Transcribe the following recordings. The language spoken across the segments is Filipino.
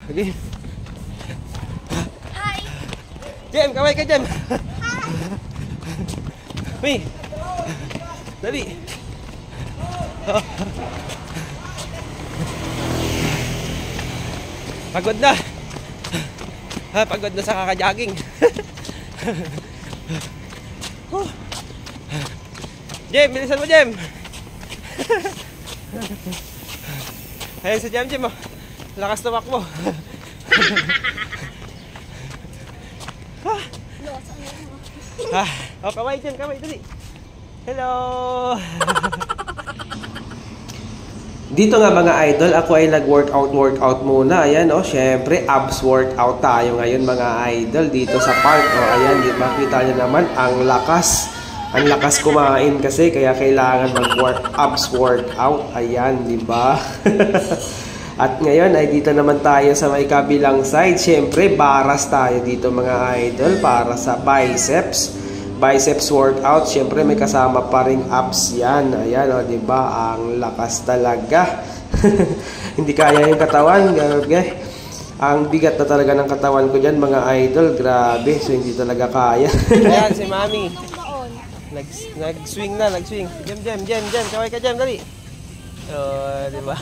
Okay. Hi. Jem, kaway ka Jem. Uy. Dali. Pagod na. Pagod na sa kaka-jogging. Jem, bilisan mo Jem. Ayan si Jem oh. Lakas tumakbo. Oh, kaway Jem, kaway dali. Hello. Dito nga mga idol, ako ay nag-workout muna. Ayan oh, syempre abs workout tayo ngayon mga idol dito sa park. Oh, ayan, di ba? Kita niyo naman ang lakas. Ang lakas kumain kasi kaya kailangan abs workout. Ayan, di ba? At ngayon ay dito naman tayo sa may kabilang side. Syempre, baras tayo dito mga idol para sa biceps workout. Syempre may kasama pa ring abs yan. Ayan o, diba? Ang lakas talaga. Hindi kaya yung katawan. Okay. Ang bigat na talaga ng katawan ko dyan mga idol. Grabe. So hindi talaga kaya. Ayan si Mami. Nag-swing na. Jem. Kaway ka Jem, dali. Oh, diba?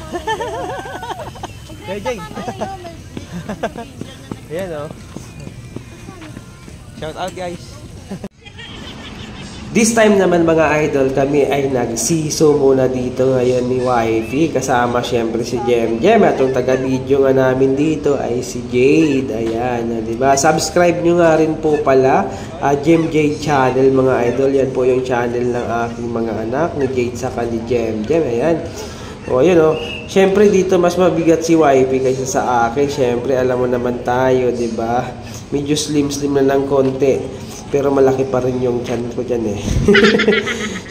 Jay. Ayan o. Shout out guys. This time naman mga idol, kami ay nagsiso muna dito ngayon ni Wifey. Kasama syempre si Jem. At yung taga-video nga namin dito ay si Jade. Ayan, diba? Subscribe nyo nga rin po pala Jem Jade channel mga idol. Yan po yung channel ng aking mga anak ni Jade saka ni Jem. Ayan. O, yun o. Siyempre, dito mas mabigat si Wifey kaysa sa akin. Siyempre, alam mo naman tayo, diba? Medyo slim na ng konti. Pero malaki pa rin yung chan ko dyan eh.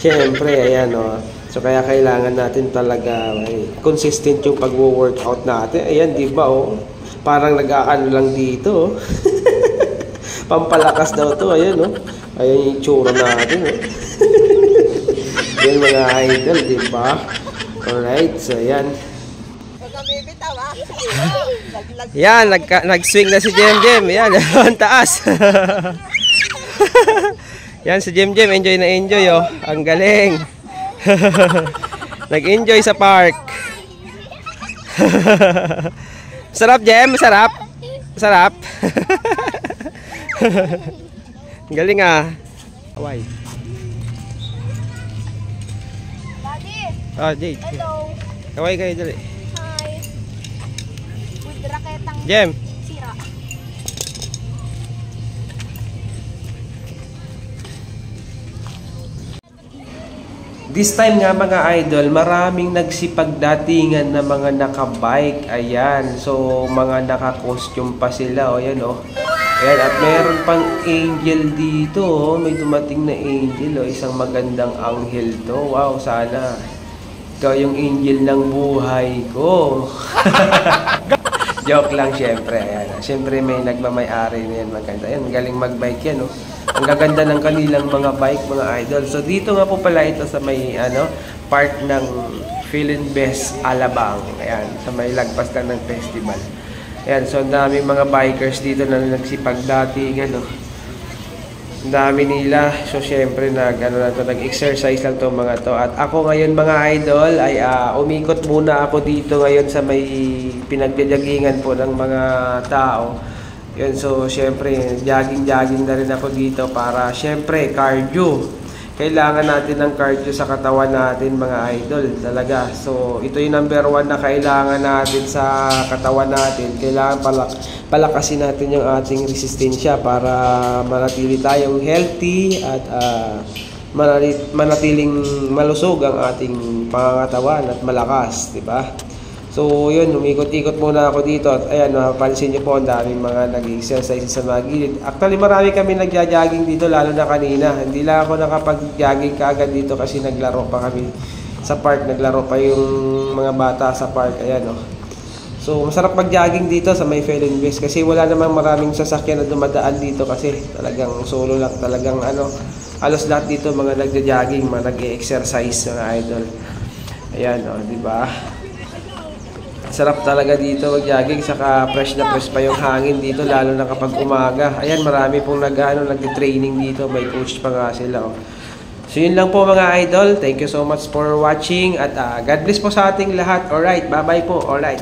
Siyempre, ayan o. So, kaya kailangan natin talaga consistent yung pag-workout natin. Ayan, diba o? Parang nag-aano lang dito o. Pampalakas daw to. Ayan o. Ayan yung itsura natin o. Yan mga idol, diba? Alright, so yan. Yan, nag-swing na si Jem. Yan, ang taas. Yan si Jem, enjoy na enjoy oh. Ang galing. Nag-enjoy sa park. Sarap Jem, sarap. Galing ah. Hawaii. Ah, Jade. Hello. Kaway kayo dali. Hi. With raketang Jem. sira. This time nga mga idol, maraming nagsipagdatingan na mga nakabike. Ayan. So, mga naka-costume pa sila. O, yan o. Ayan. At meron pang angel dito. O. May dumating na angel. O. Isang magandang anghel to. Wow, sana. Ikaw yung angel ng buhay ko. Joke lang syempre. Ayan. Syempre may nagmamay-ari na yan. Maganda. Ayan, galing magbike yan. Oh. Ang gaganda ng kanilang mga bike, mga idol. So dito nga po pala ito sa may part ng Feeling Best Alabang. Ayan, sa may lagpas lang ng festival. Ayan, so ang daming mga bikers dito na nagsipagdating. Ang dami nila. So, syempre, nag-exercise lang itong mga to. At ako ngayon, mga idol, ay umikot muna ako dito ngayon sa may pinagjajagingan po ng mga tao. Yun, so, syempre, jogging na rin ako dito para, syempre, cardio. Kailangan natin ng cardio sa katawan natin, mga idol, talaga. So, ito yung number 1 na kailangan natin sa katawan natin. Kailangan palakasin natin yung ating resistensya para manatili tayong healthy at manatiling malusog ang ating pangangatawan at malakas, di ba? So, yun, umikot-ikot muna ako dito at ayan, mapapansin nyo po, ang daming mga nag-exercise sa mga gilid. Actually, marami kami nagja-jogging dito, lalo na kanina. Hindi lang ako nakapag-jogging kaagad dito kasi naglaro pa kami sa park. Naglaro pa yung mga bata sa park, ayan, oh. So, masarap mag-jogging dito sa may Feeling Best kasi wala namang maraming sasakyan na dumadaan dito kasi talagang solo lang, talagang halos lahat dito mga nagja-jogging, mga nag-exercise, mga idol. Ayan, oh, di ba? Sarap talaga dito mag-jogging, saka fresh na fresh pa yung hangin dito, lalo na kapag umaga. Ayan, marami pong nag-training dito, may coach pa nga sila. Oh. So yun lang po mga idol, thank you so much for watching at God bless po sa ating lahat. Alright, bye bye po, alright.